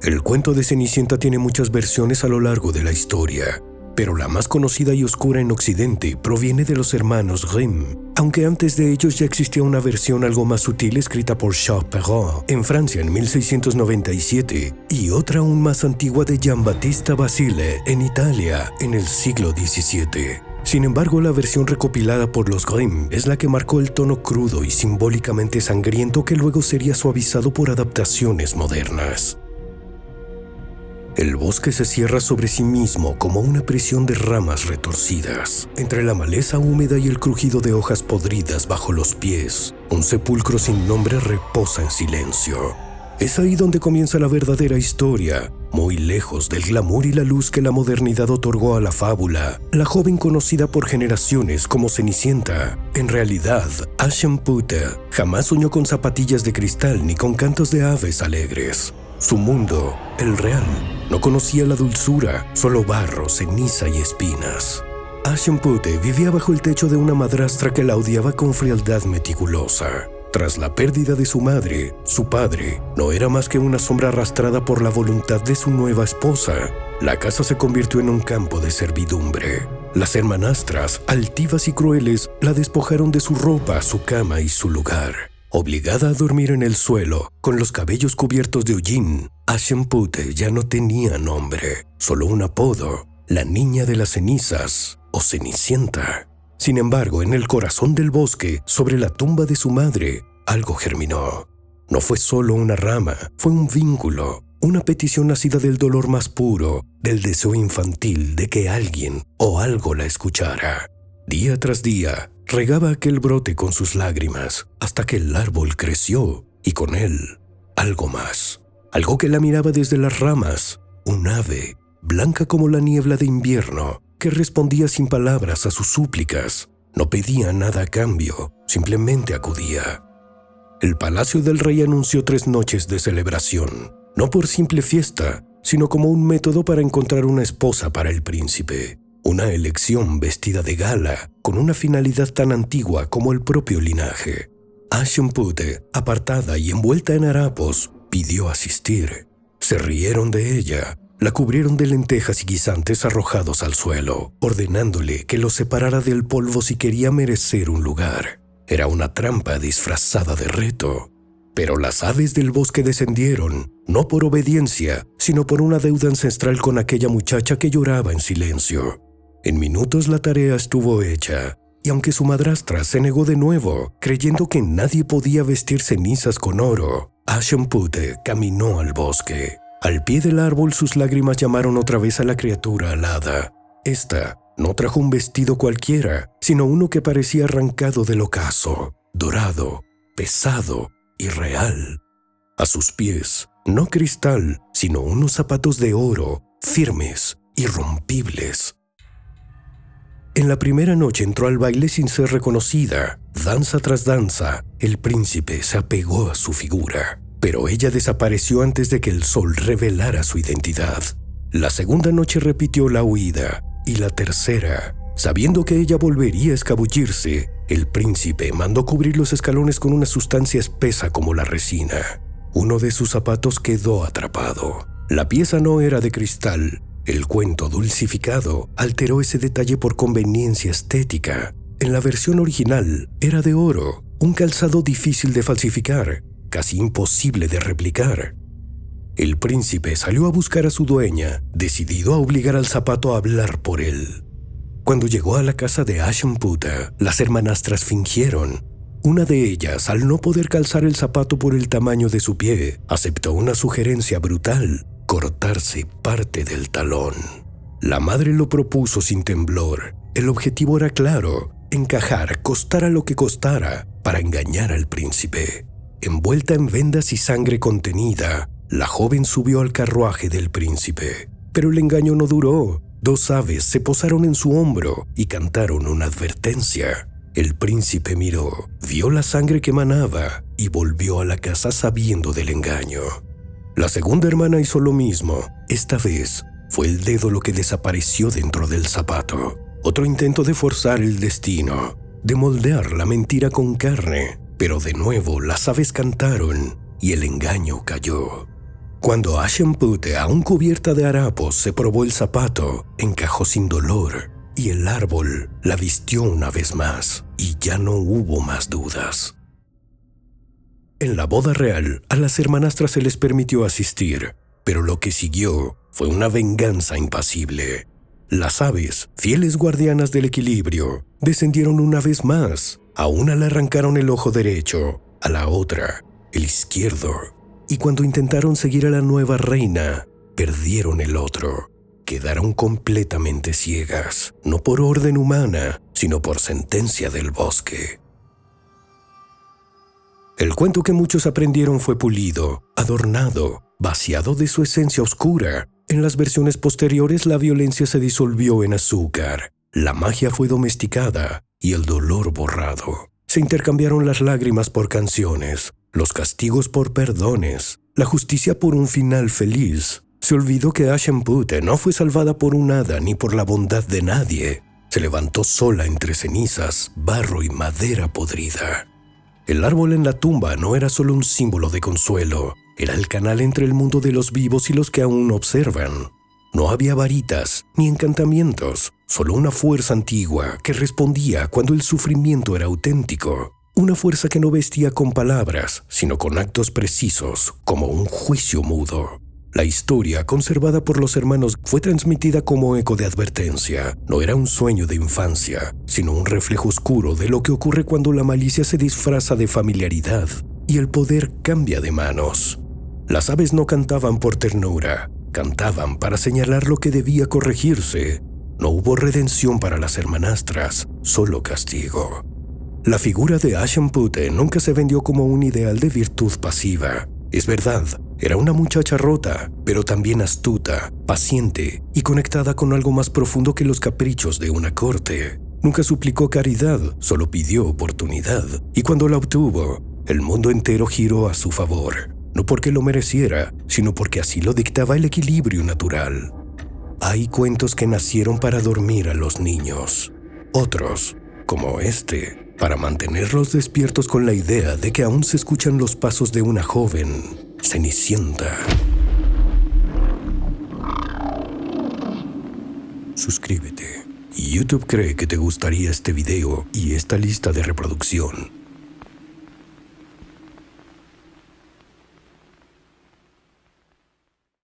El cuento de Cenicienta tiene muchas versiones a lo largo de la historia, pero la más conocida y oscura en Occidente proviene de los hermanos Grimm, aunque antes de ellos ya existía una versión algo más sutil escrita por Charles Perrault en Francia en 1697 y otra aún más antigua de Giambattista Basile en Italia en el siglo XVII. Sin embargo, la versión recopilada por los Grimm es la que marcó el tono crudo y simbólicamente sangriento que luego sería suavizado por adaptaciones modernas. El bosque se cierra sobre sí mismo como una prisión de ramas retorcidas. Entre la maleza húmeda y el crujido de hojas podridas bajo los pies, un sepulcro sin nombre reposa en silencio. Es ahí donde comienza la verdadera historia, muy lejos del glamour y la luz que la modernidad otorgó a la fábula. La joven conocida por generaciones como Cenicienta, en realidad, Aschenputtel, jamás soñó con zapatillas de cristal ni con cantos de aves alegres. Su mundo, el real, no conocía la dulzura, solo barro, ceniza y espinas. Aschenputtel vivía bajo el techo de una madrastra que la odiaba con frialdad meticulosa. Tras la pérdida de su madre, su padre no era más que una sombra arrastrada por la voluntad de su nueva esposa. La casa se convirtió en un campo de servidumbre. Las hermanastras, altivas y crueles, la despojaron de su ropa, su cama y su lugar. Obligada a dormir en el suelo, con los cabellos cubiertos de hollín, Aschenputtel ya no tenía nombre, solo un apodo, la niña de las cenizas o Cenicienta. Sin embargo, en el corazón del bosque, sobre la tumba de su madre, algo germinó. No fue solo una rama, fue un vínculo, una petición nacida del dolor más puro, del deseo infantil de que alguien o algo la escuchara. Día tras día, regaba aquel brote con sus lágrimas, hasta que el árbol creció, y con él, algo más. Algo que la miraba desde las ramas, un ave, blanca como la niebla de invierno, que respondía sin palabras a sus súplicas. No pedía nada a cambio, simplemente acudía. El palacio del rey anunció 3 noches de celebración, no por simple fiesta, sino como un método para encontrar una esposa para el príncipe. Una elección vestida de gala, con una finalidad tan antigua como el propio linaje. Aschenputtel, apartada y envuelta en harapos, pidió asistir. Se rieron de ella. La cubrieron de lentejas y guisantes arrojados al suelo, ordenándole que los separara del polvo si quería merecer un lugar. Era una trampa disfrazada de reto. Pero las aves del bosque descendieron, no por obediencia, sino por una deuda ancestral con aquella muchacha que lloraba en silencio. En minutos la tarea estuvo hecha, y aunque su madrastra se negó de nuevo, creyendo que nadie podía vestir cenizas con oro, Aschenputtel caminó al bosque. Al pie del árbol sus lágrimas llamaron otra vez a la criatura alada. Esta no trajo un vestido cualquiera, sino uno que parecía arrancado del ocaso, dorado, pesado y real. A sus pies, no cristal, sino unos zapatos de oro, firmes, irrompibles. En la primera noche entró al baile sin ser reconocida. Danza tras danza, el príncipe se apegó a su figura. Pero ella desapareció antes de que el sol revelara su identidad. La segunda noche repitió la huida, y la tercera, sabiendo que ella volvería a escabullirse, el príncipe mandó cubrir los escalones con una sustancia espesa como la resina. Uno de sus zapatos quedó atrapado. La pieza no era de cristal. El cuento dulcificado alteró ese detalle por conveniencia estética. En la versión original era de oro, un calzado difícil de falsificar, casi imposible de replicar. El príncipe salió a buscar a su dueña, decidido a obligar al zapato a hablar por él. Cuando llegó a la casa de Aschenputtel, las hermanastras fingieron. Una de ellas, al no poder calzar el zapato por el tamaño de su pie, aceptó una sugerencia brutal: cortarse parte del talón. La madre lo propuso sin temblor. El objetivo era claro: encajar, costara lo que costara, para engañar al príncipe. Envuelta en vendas y sangre contenida, la joven subió al carruaje del príncipe. Pero el engaño no duró. 2 aves se posaron en su hombro y cantaron una advertencia. El príncipe miró, vio la sangre que manaba y volvió a la casa sabiendo del engaño. La segunda hermana hizo lo mismo. Esta vez fue el dedo lo que desapareció dentro del zapato. Otro intento de forzar el destino, de moldear la mentira con carne. Pero de nuevo las aves cantaron y el engaño cayó. Cuando Aschenputtel, aún cubierta de harapos, se probó el zapato, encajó sin dolor y el árbol la vistió una vez más y ya no hubo más dudas. En la boda real, a las hermanastras se les permitió asistir, pero lo que siguió fue una venganza impasible. Las aves, fieles guardianas del equilibrio, descendieron una vez más. A una le arrancaron el ojo derecho, a la otra el izquierdo. Y cuando intentaron seguir a la nueva reina, perdieron el otro. Quedaron completamente ciegas, no por orden humana, sino por sentencia del bosque. El cuento que muchos aprendieron fue pulido, adornado, vaciado de su esencia oscura. En las versiones posteriores la violencia se disolvió en azúcar, la magia fue domesticada y el dolor borrado. Se intercambiaron las lágrimas por canciones, los castigos por perdones, la justicia por un final feliz. Se olvidó que Aschenputtel no fue salvada por un hada ni por la bondad de nadie. Se levantó sola entre cenizas, barro y madera podrida. El árbol en la tumba no era solo un símbolo de consuelo, era el canal entre el mundo de los vivos y los que aún observan. No había varitas ni encantamientos, solo una fuerza antigua que respondía cuando el sufrimiento era auténtico. Una fuerza que no vestía con palabras, sino con actos precisos, como un juicio mudo. La historia, conservada por los hermanos, fue transmitida como eco de advertencia. No era un sueño de infancia, sino un reflejo oscuro de lo que ocurre cuando la malicia se disfraza de familiaridad y el poder cambia de manos. Las aves no cantaban por ternura, cantaban para señalar lo que debía corregirse. No hubo redención para las hermanastras, solo castigo. La figura de Aschenputtel nunca se vendió como un ideal de virtud pasiva. Es verdad, era una muchacha rota, pero también astuta, paciente y conectada con algo más profundo que los caprichos de una corte. Nunca suplicó caridad, solo pidió oportunidad. Y cuando la obtuvo, el mundo entero giró a su favor. No porque lo mereciera, sino porque así lo dictaba el equilibrio natural. Hay cuentos que nacieron para dormir a los niños. Otros, como este, para mantenerlos despiertos con la idea de que aún se escuchan los pasos de una joven Cenicienta. Suscríbete. YouTube cree que te gustaría este video y esta lista de reproducción.